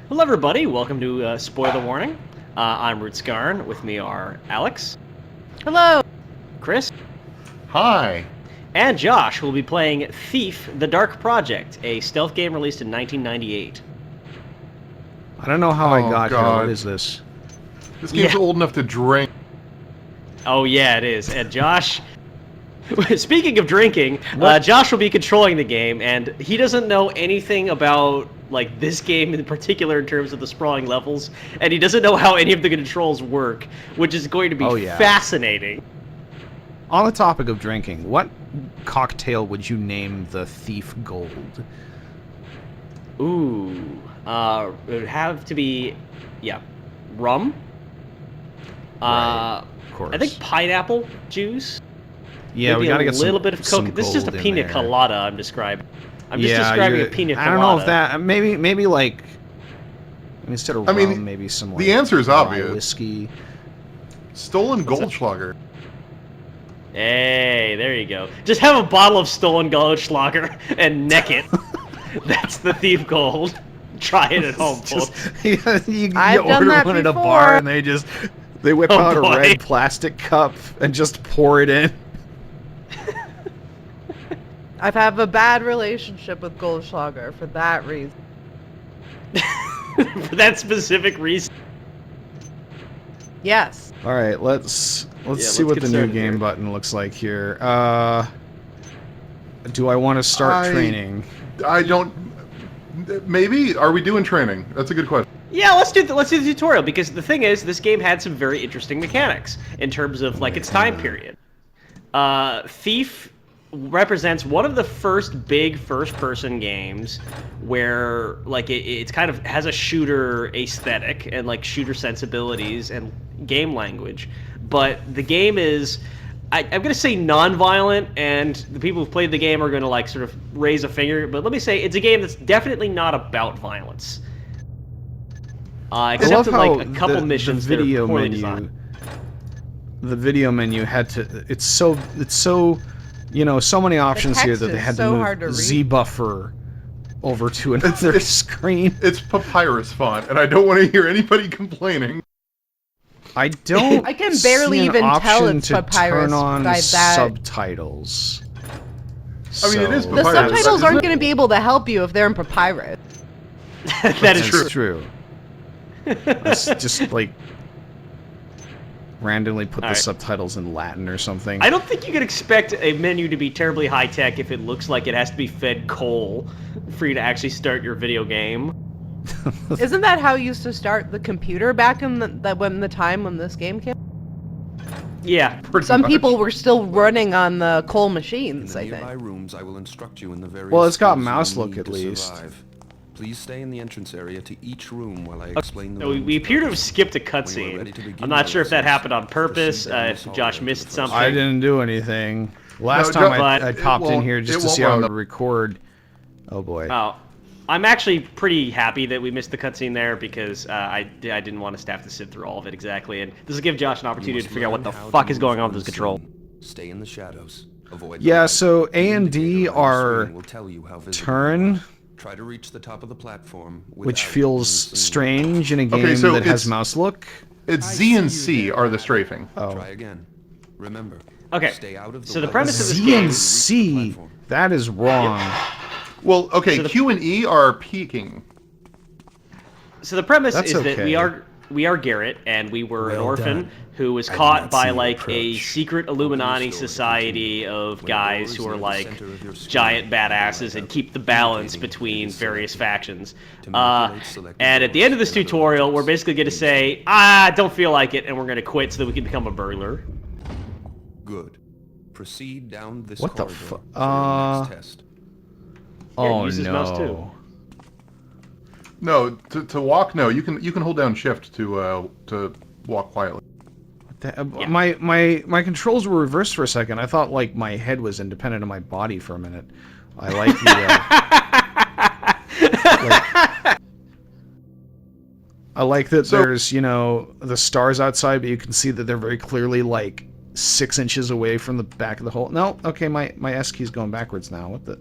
Hello, everybody. Welcome to Spoiler Warning. I'm Root Scarn. With me are Alex. Hello. Chris. Hi. And Josh, who will be playing Thief: The Dark Project, a stealth game released in 1998. I don't know how I got here. God. What is this? This game's old enough to drink. Oh, yeah, it is. And Josh... Speaking of drinking, Josh will be controlling the game, and he doesn't know anything about like this game in particular in terms of the sprawling levels, and he doesn't know how any of the controls work, which is going to be fascinating. On the topic of drinking, what cocktail would you name the Thief Gold? Ooh, it would have to be, rum. Right, of course. I think pineapple juice. Yeah, maybe we gotta get a little bit of some coke. This is just a gold in pina there. colada I'm describing. I'm just describing a pina colada. I don't know if that maybe like instead of rum, maybe some like the answer is obvious. Whiskey. Stolen Goldschläger. Hey, there you go. Just have a bottle of stolen Goldschläger and neck it. That's the Thief Gold. Try it at home, folks. you I've done order that one at a before. bar and they whip out boy. a red plastic cup and just pour it in. I've had a bad relationship with Goldschläger for that reason. For that specific reason. Yes. All right, let's see what the new game button looks like here. Do I want to start training? I don't. Maybe. Are we doing training? That's a good question. Yeah, let's do the tutorial, because the thing is, this game had some very interesting mechanics in terms of like its time period. Thief represents one of the first big first-person games where like it's kind of has a shooter aesthetic and like shooter sensibilities and game language, but the game is I'm gonna say non-violent, and the people who've played the game are gonna like sort of raise a finger, but let me say it's a game that's definitely not about violence, except in like a couple missions that are poorly designed. The video menu had to it's so so many options here that they had to move Z buffer over to another screen. It's papyrus font, and I don't want to hear anybody complaining. I don't. I can barely even tell it's papyrus turn on by that. Subtitles. I mean, it is The papyrus. subtitles aren't going to be able to help you if they're in papyrus. That is true. True. Let's just like randomly put the subtitles in Latin or something. I don't think you could expect a menu to be terribly high-tech if it looks like it has to be fed coal for you to actually start your video game. Isn't that how you used to start the computer back in the time when this game came? Yeah. Some people were still running on the coal machines, I think. Rooms, I will instruct you in the various Well, it's got skills mouse you look need at to least. survive. Please stay in the entrance area to each room while I explain the So we appear to have skipped a cutscene. I'm not sure if that happened on purpose, if Josh missed something. I didn't do anything. Last time I popped in here just to see how it would record. Oh boy. Oh, I'm actually pretty happy that we missed the cutscene there, because I didn't want to have to sit through all of it exactly, and this will give Josh an opportunity to figure out what the fuck is going on with his control. Stay in the shadows. Avoid so A and D are turn. Try to reach the top of the platform, Which feels strange in a game that has mouse look. It's Z and C are the strafing. Oh. Try again. Remember. Okay. Stay out of the So the premise of this Z game. and C. That is wrong. Well, okay, so Q and E are peeking. So the premise is that we are Garrett, and we were an orphan who was caught by like a secret Illuminati society of guys who are like giant badasses and keep the balance between various factions. And at the end of this tutorial, we're basically going to say, don't feel like it, and we're going to quit so that we can become a burglar. Good. Proceed down this What the corridor fuck? for the next test. Oh use his mouse too. no. No, to walk. No, you can hold down Shift to walk quietly. My controls were reversed for a second. I thought like my head was independent of my body for a minute. I like the. I like that there's the stars outside, but you can see that they're very clearly like 6 inches away from the back of the hole. No, okay, my S key's going backwards now. What the?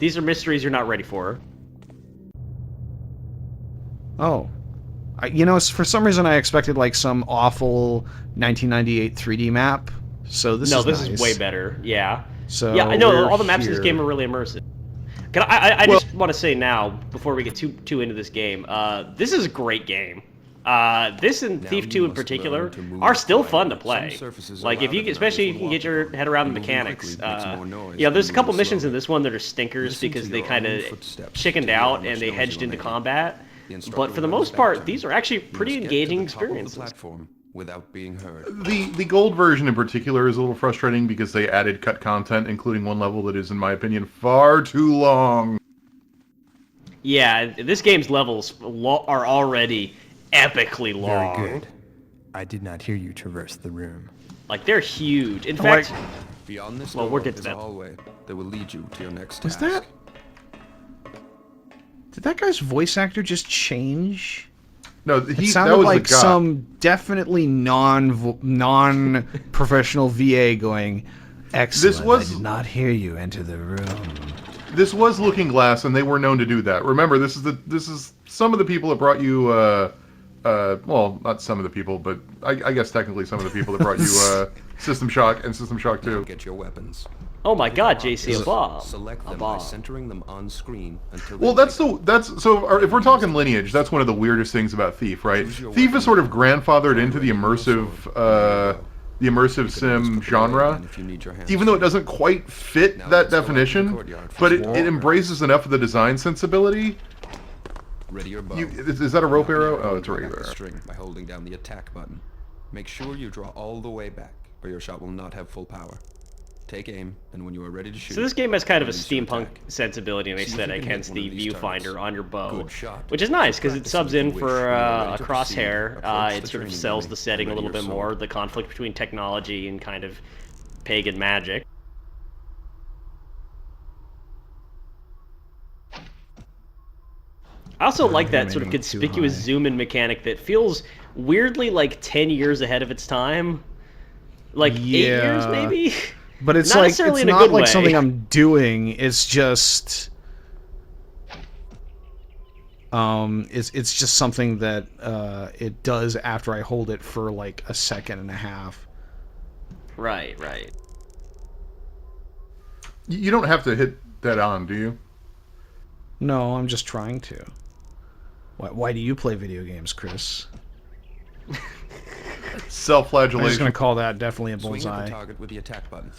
These are mysteries you're not ready for. Oh. For some reason I expected like some awful 1998 3D map. So this is this nice. is way better. Yeah. So yeah, I know we're all the maps in this here. game are really immersive. I just want to say now, before we get too into this game, this is a great game. This and Now Thief you 2 in must particular learn to move are still quietly. fun to Some play. surfaces Like allow if you, the especially if knives you can get to your walk head around the Moving mechanics. quickly makes more noise Yeah, there's a than couple moving missions in slowly. this one that are stinkers Listen because to they your kind own of footsteps chickened to hear how out much and they noise hedged you are into making. combat. The instructor But for the will have most his part, back these turned. are actually You pretty must get to engaging the top of the experiences. platform without being heard. The gold version in particular is a little frustrating because they added cut content, including one level that is, in my opinion, far too long. Yeah, this game's levels are already epically long. Very good. I did not hear you traverse the room. Like they're huge. In Like- fact, Beyond this Well, door we'll get to is a that. hallway that will lead you to your next Was task. Did that guy's voice actor just change? No, It that sounded was like the guy. some definitely non-professional VA going, "Excellent. This was- I did not hear you enter the room." This was Looking Glass, and they were known to do that. Remember, this is some of the people that brought you. Well, not some of the people, but I guess technically some of the people that brought you System Shock and System Shock 2. Get your weapons. oh my God, JC, a bomb. Select A them by bomb. centering them on screen until. Well, they if we're talking lineage, that's one of the weirdest things about Thief, right? Thief is sort of grandfathered into the immersive sim genre, even though it doesn't quite fit that definition, but it embraces enough of the design sensibility. Ready your bow. Is that a rope arrow? Oh, it's a Back regular the arrow. string by holding down the attack button. Make sure you draw all the way back, or your shot will not have full power. Take aim, and when you are ready to shoot. So this game has kind of a release your steampunk attack. sensibility and See if you aesthetic, can hit hence one the of these viewfinder targets. on your bow, Good shot. which is nice because it Practice subs if in you wish. for When you are ready a to crosshair. proceed, approach It the sort of training sells dummy the setting a and little ready bit your more, sword. the conflict between technology and kind of pagan magic. I also like that sort of Aiming too conspicuous high. zoom in mechanic that feels weirdly like 10 years ahead of its time. Like 8 years Yeah. maybe? But it's Not like necessarily it's in a not good like way. something I'm doing. It's just it's just something that it does after I hold it for like a second and a half. Right, right. You don't have to hit that on, do you? No, I'm just trying to. Why do you play video games, Chris? I'm just Self-flagellation. gonna call that definitely a Swing at bullseye. the target with the attack button.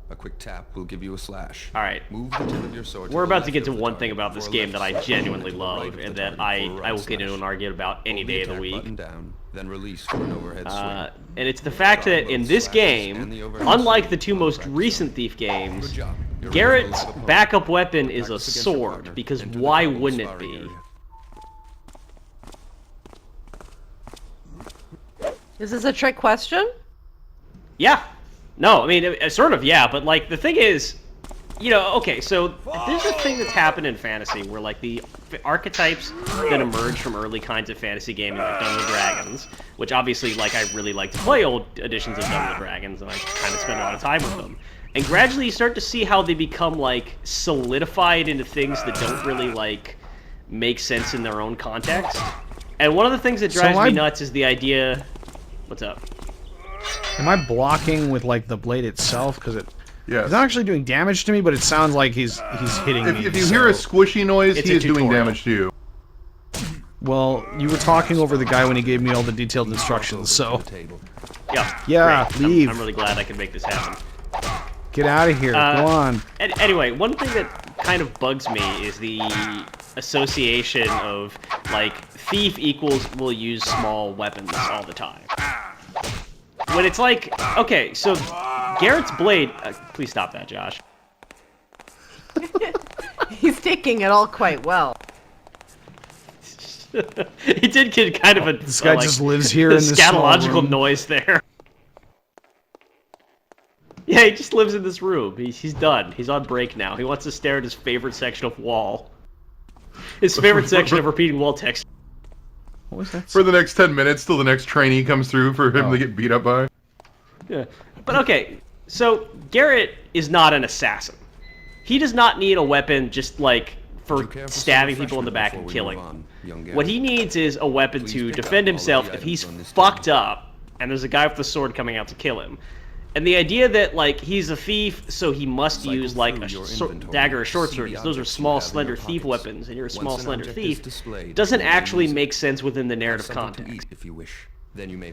A quick tap will give you a slash. All right. Move the tip of your sword. We're the about to get left to of the one target thing about this for a game left that I slash, genuinely to the love right of and the that target for a I will right get into slash. an argument about any Hold the day of the attack week. button down, then release for an overhead swing. And it's the fact that in this game, unlike the two most recent Thief games, Good job. You're ready for Garrett's live opponent. backup weapon is a Practice against your sword, partner. because Enter the why double wouldn't it sparring be? area. Is this a trick question? Yeah. No, I mean, sort of, yeah, but, like, the thing is, you know, okay, so there's a thing that's happened in fantasy where, like, the archetypes that emerge from early kinds of fantasy gaming, like Dungeons and Dragons, which obviously, like, I really like to play old editions of Dungeons and Dragons, and I kind of spend a lot of time with them. And gradually you start to see how they become, like, solidified into things that don't really, like, make sense in their own context. And one of the things that drives me nuts is the idea... What's up? Am I blocking with like the blade itself? Because it's Yes. not actually doing damage to me, but it sounds like he's hitting me. If you hear a squishy noise, It's he a is doing tutorial. damage to you. Well, you were talking over the guy when he gave me all the detailed instructions, so To the table. Yeah. Yeah, great. leave. I'm really glad I could make this happen. get out of here. Go on. Anyway, one thing that kind of bugs me is the association of, like, thief equals will use small weapons all the time. When it's like, okay, so Garrett's blade... please stop that, Josh. He's taking it all quite well. He did get kind of a... This guy just lives here in this small scatological room. noise there. Yeah, he just lives in this room. He's done. He's on break now. He wants to stare at his favorite section of wall. His favorite section of repeating wall text. What was that? For the next 10 minutes till the next trainee comes through for him to get beat up by. Yeah. But okay, so Garrett is not an assassin. He does not need a weapon just, like, for stabbing people in the back and killing them. What he needs is a weapon to defend himself if he's fucked up and there's a guy with the sword coming out to kill him. And the idea that, like, he's a thief, so he must use, like, a dagger or short sword, because those are small, slender thief weapons, and you're a small, slender thief, doesn't actually make sense within the narrative context.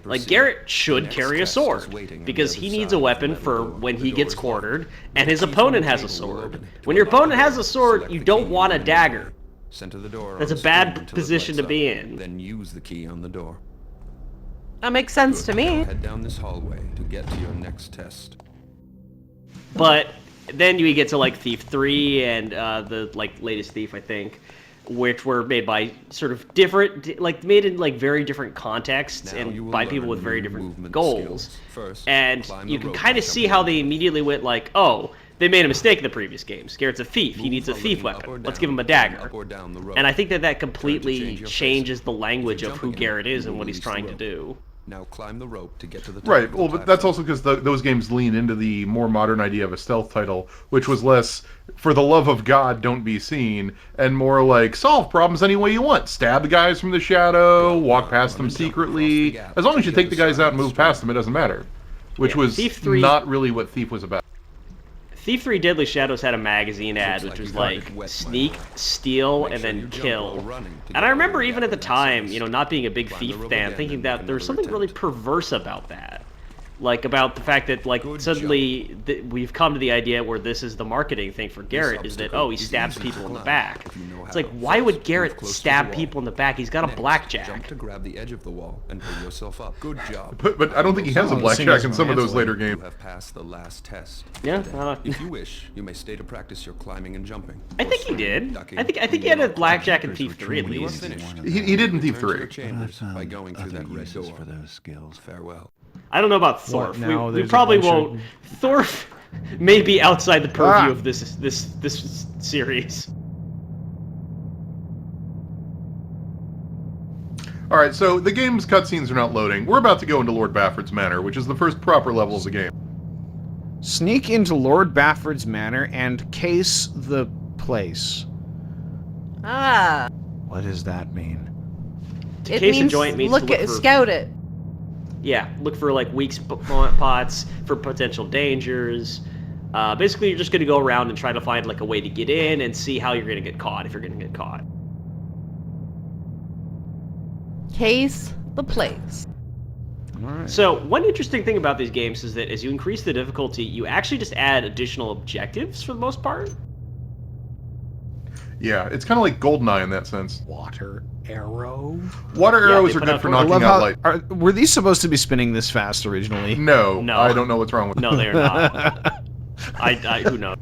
Like, Garrett should carry a sword, because he needs a weapon for when he gets cornered, and his opponent has a sword. When your opponent has a sword, you don't want a dagger. That's a bad position to be in. Then use the key on the door. That makes sense to me. Head down this hallway to get to your next test. But then you get to, like, Thief 3 and the, like, latest Thief, I think, which were made by sort of different, like, made in, like, very different contexts and by people with very different goals. And you can kind of see how they immediately went, like, oh, they made a mistake in the previous games. Garrett's a thief. He needs a thief weapon. Let's give him a dagger. And I think that completely changes the language of who Garrett is and what he's trying to do. Now climb the rope to get to the top. Right, well, but that's also because those games lean into the more modern idea of a stealth title, which was less, for the love of God, don't be seen, and more like, solve problems any way you want. Stab the guys from the shadow, walk past them secretly. As long as you take the guys out and move past them, it doesn't matter. Which was not really what Thief was about. Thief 3 Deadly Shadows had a magazine ad, which was like, sneak, steal, and then kill. And I remember even at the time, you know, not being a big Thief fan, thinking that there was something really perverse about that. Like, about the fact that, like, suddenly we've come to the idea where this is the marketing thing for Garrett, is that, oh, he stabs people in the back. It's like, why would Garrett stab people in the back? He's got a blackjack. Jump to grab the edge of the wall and pull yourself up. Good job. But I don't think he has a blackjack in some of those later games. You have passed the last test. Yeah. If you wish, you may stay to practice your climbing and jumping. I think he did. I think he had a blackjack in Thief 3 at least. He did in Thief 3. By going through that red door. For those skills. Farewell. I don't know about Thorf. We probably won't. Thorf may be outside the purview of this series. Alright, so the game's cutscenes are not loading. We're about to go into Lord Bafford's Manor, which is the first proper level of the game. Sneak into Lord Bafford's Manor and case the place. Ah. What does that mean? To case a joint means look at, scout it. Yeah, look for, like, weak spots, for potential dangers. Basically, you're just going to go around and try to find, like, a way to get in and see how you're going to get caught, if you're going to get caught. Case the place. Alright. So, one interesting thing about these games is that as you increase the difficulty, you actually just add additional objectives for the most part. Yeah, it's kind of like GoldenEye in that sense. Water arrow? Water arrows are good for knocking out light. Were these supposed to be spinning this fast originally? No, I don't know what's wrong with them. No, they are not. Who knows?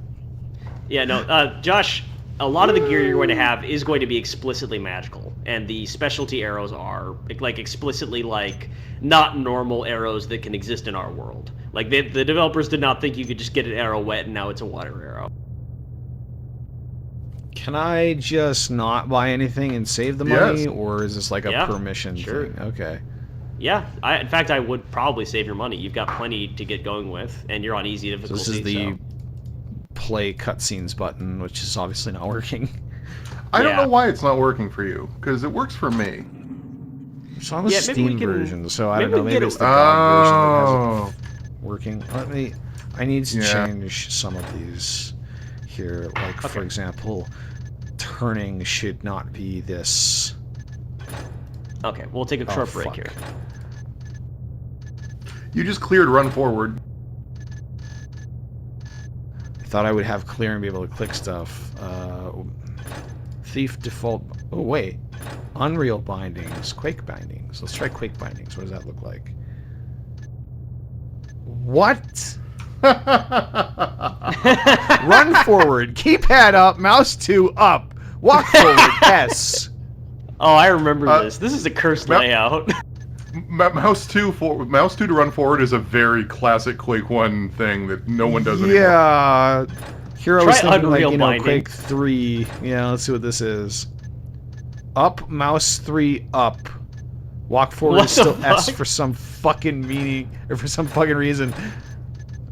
Yeah, no, Josh, a lot of the gear you're going to have is going to be explicitly magical, and the specialty arrows are, like, explicitly, like, not normal arrows that can exist in our world. Like, the developers did not think you could just get an arrow wet and now it's a water arrow. Can I just not buy anything and save the money, or is this like a permission thing? Okay. Yeah, in fact, I would probably save your money. You've got plenty to get going with, and you're on easy difficulty. So this is the play cutscenes button, which is obviously not working. I don't know why it's not working for you, because it works for me. It's on the Steam version, so I don't know. Maybe it's the GOG version that has it working. I need to change some of these here. Like, for example, turning should not be this. Okay, we'll take a short break here. You just cleared run forward. I thought I would have clear and be able to click stuff. Thief default. Oh, wait. Unreal bindings. Quake bindings. Let's try Quake bindings. What does that look like? What? Run forward. Keypad up. Mouse 2 up. Walk forward. S. Oh, I remember this. This is a cursed layout. Mouse 2 to run forward is a very classic Quake 1 thing that no one does anymore. Yeah. Here I was thinking, like, you know, binding. Quake 3. Yeah, let's see what this is. Up, mouse 3 up. Walk forward is still S for some fucking meaning, or for some fucking reason.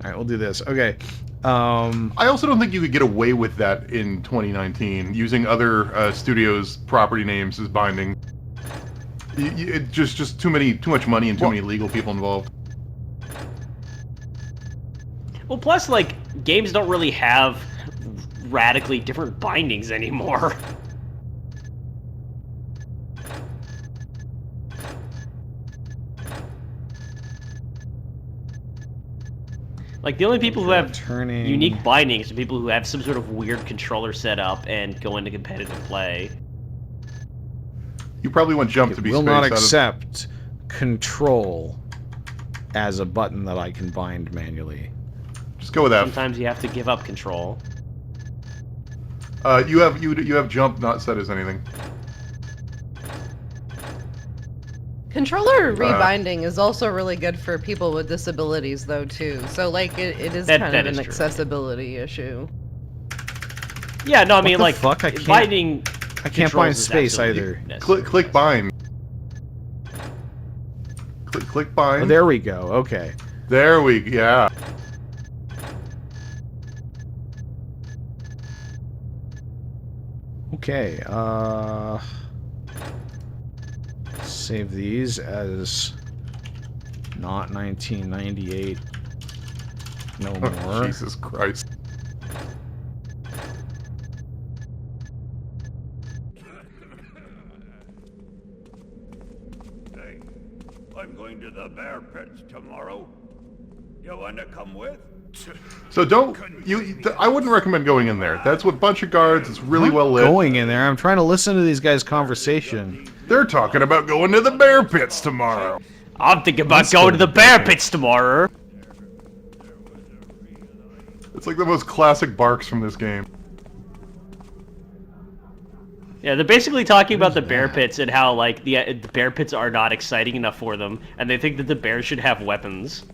Alright, we'll do this. Okay. I also don't think you could get away with that in 2019, using other studios' property names as binding. It just too much money and too many legal people involved. Well, plus, like, games don't really have radically different bindings anymore. Like, the only people who have unique bindings are people who have some sort of weird controller setup and go into competitive play. You probably want jump to be will spaced not out of... accept control as a button that I can bind manually. Just go with F. Sometimes you have to give up control. You have jump not set as anything. Controller rebinding is also really good for people with disabilities, though, too. So, like, it is kind of an accessibility issue. Yeah, no, I mean, the like, fuck? I can't- binding. I can't find space either. Click bind. Click bind. Oh, there we go. Okay. There we go. Yeah. Okay, save these as not 1998 no more. Jesus Christ. Hey, I'm going to the bear pits tomorrow. You want to come with? So I wouldn't recommend going in there. That's with a bunch of guards. It's really well lit. Going in there. I'm trying to listen to these guys' conversation. They're talking about going to the bear pits tomorrow. I'm thinking about going to the bear pits tomorrow. It's like the most classic barks from this game. Yeah, they're basically talking about the bear pits and how, like, the bear pits are not exciting enough for them, and they think that the bears should have weapons.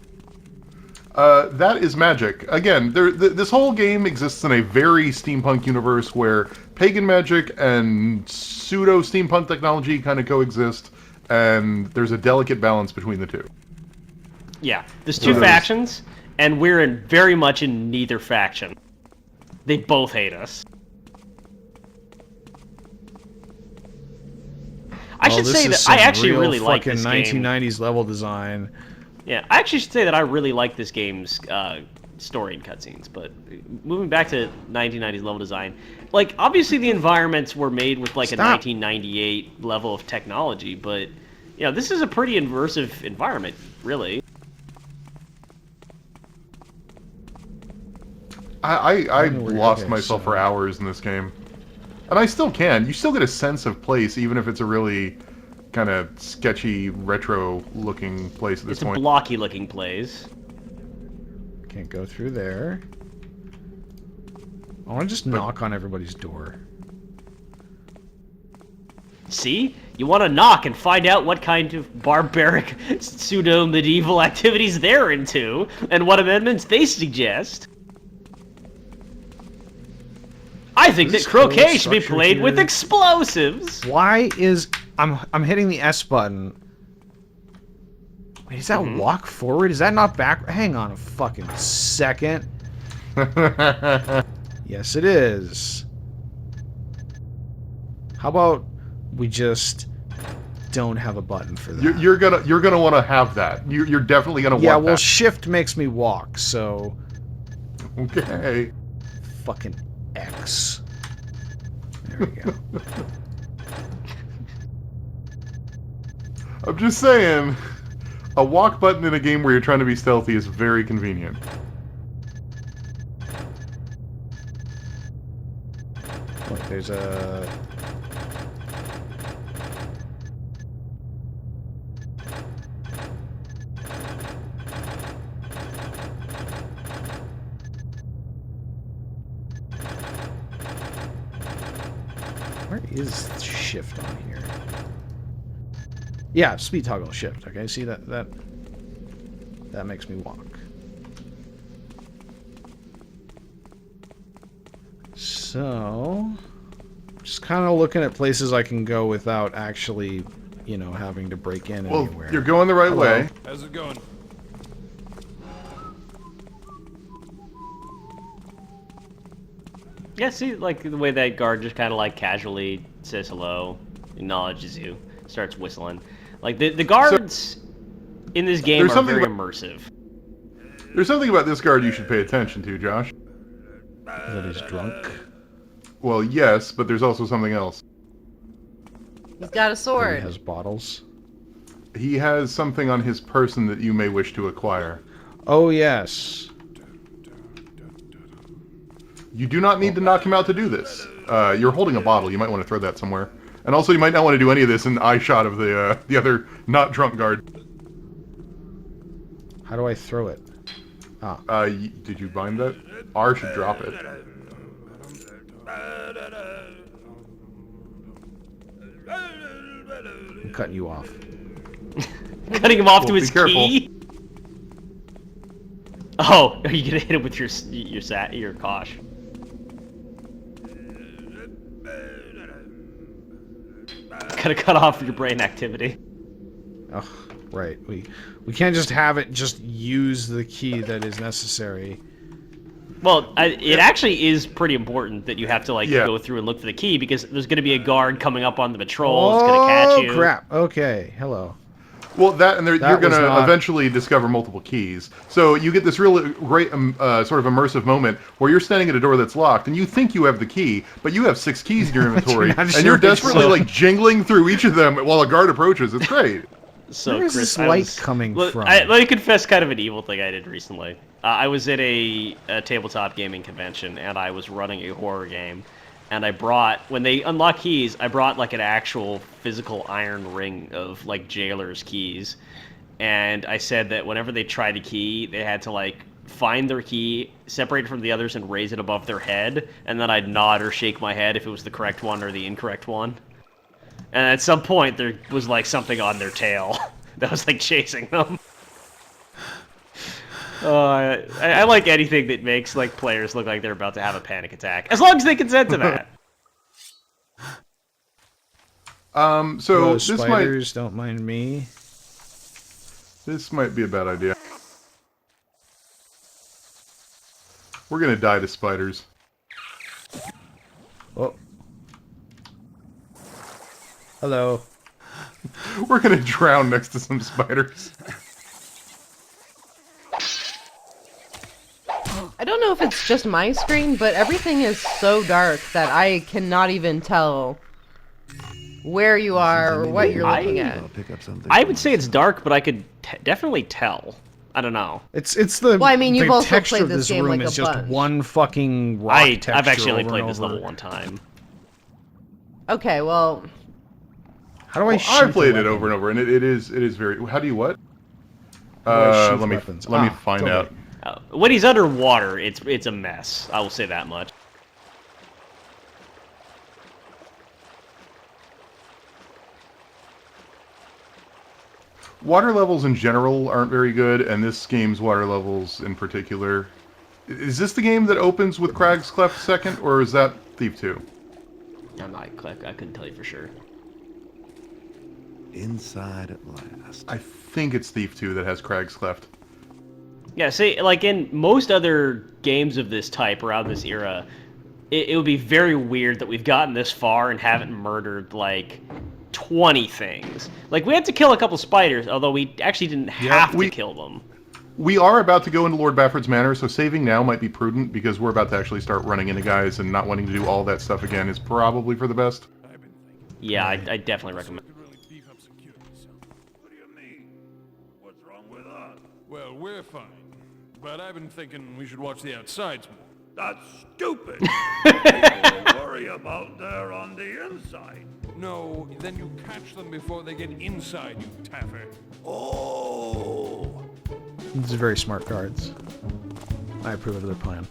That is magic. Again, this whole game exists in a very steampunk universe where pagan magic and pseudo-steampunk technology kind of coexist, and there's a delicate balance between the two. Yeah, there's two factions, and we're very much in neither faction. They both hate us. I should say that I actually really like this game. 1990s level design. Yeah, I actually should say that I really like this game's story and cutscenes, but moving back to 1990s level design, like, obviously the environments were made with, like, a 1998 level of technology, but, you know, this is a pretty immersive environment, really. I lost myself for hours in this game. And I still can. You still get a sense of place, even if it's a really kind of sketchy, retro-looking place at this point. It's a blocky-looking place. Can't go through there. I want to just knock on everybody's door. See? You want to knock and find out what kind of barbaric, pseudo-medieval activities they're into, and what amendments they suggest. I think that croquet should be played with explosives. Why is I'm hitting the S button? Wait, is that walk forward? Is that not back? Hang on a fucking second. Yes, it is. How about we just don't have a button for that? You're gonna want to have that. You're definitely gonna want that. Yeah, well, shift makes me walk, so. Okay. Fucking X. There we go. I'm just saying, a walk button in a game where you're trying to be stealthy is very convenient. Look, there's a... Where is shift on here? Yeah, speed toggle shift. Okay, see that makes me walk. So, just kind of looking at places I can go without actually, you know, having to break in anywhere. Well, you're going the right way. How's it going? Yeah, see, like the way that guard just kind of like casually says hello, acknowledges you, starts whistling. Like the guards in this game are very immersive. There's something about this guard you should pay attention to, Josh. That he's drunk. Well, yes, but there's also something else. He's got a sword. He has bottles. He has something on his person that you may wish to acquire. Oh, yes. You do not need to knock him out to do this. You're holding a bottle. You might want to throw that somewhere. And also, you might not want to do any of this in eye shot of the other not drunk guard. How do I throw it? Ah. Did you bind that? R should drop it. I'm cutting you off. Cutting him off to his careful. key? Oh, are you gonna hit him with your kosh? Gotta cut off your brain activity. Oh, right. We can't just have it just use the key that is necessary. Well, it actually is pretty important that you have to go through and look for the key because there's going to be a guard coming up on the patrol. It's going to catch you. Oh crap! Okay, hello. Well, you're going to eventually discover multiple keys. So you get this really great sort of immersive moment where you're standing at a door that's locked, and you think you have the key, but you have 6 keys in your inventory, and you're desperately jingling through each of them while a guard approaches. It's great. So, where is this light coming from? Let me confess kind of an evil thing I did recently. I was at a tabletop gaming convention, and I was running a horror game. And I brought, when they unlock keys, I brought like an actual physical iron ring of like jailer's keys. And I said that whenever they tried a key, they had to like find their key, separate it from the others, and raise it above their head. And then I'd nod or shake my head if it was the correct one or the incorrect one. And at some point, there was like something on their tail that was like chasing them. I like anything that makes like players look like they're about to have a panic attack, as long as they consent to that. So Those spiders don't mind me. This might be a bad idea. We're gonna die to spiders. Oh. Hello. We're gonna drown next to some spiders. I don't know if it's just my screen, but everything is so dark that I cannot even tell where you are or what you're looking at. I would say it's dark, but I could definitely tell. I don't know. It's the well, I mean, you've the also texture played of this this game room like is a just bunch. one fucking rock texture. I've actually only over played and this over. level one time. Okay, well, How do I shoot I've played the it over and over, and it is very. How do you what? How do I shoot Let weapons? me find okay. out. When he's underwater, it's a mess. I will say that much. Water levels in general aren't very good, and this game's water levels in particular. Is this the game that opens with Crag's Cleft second, or is that Thief 2? I couldn't tell you for sure. Inside at last. I think it's Thief 2 that has Crag's Cleft. Yeah, see, like in most other games of this type around this era, it would be very weird that we've gotten this far and haven't murdered, like, 20 things. Like, we had to kill a couple spiders, although we actually didn't have to kill them. We are about to go into Lord Bafford's Manor, so saving now might be prudent, because we're about to actually start running into guys, and not wanting to do all that stuff again is probably for the best. Yeah, I definitely recommend. What do you mean? What's wrong with us? Well, we're fine. But I've been thinking we should watch the outsides more. That's stupid. People worry about there on the inside. No, then you catch them before they get inside, you taffer. Oh. These are very smart guards. I approve of their plan.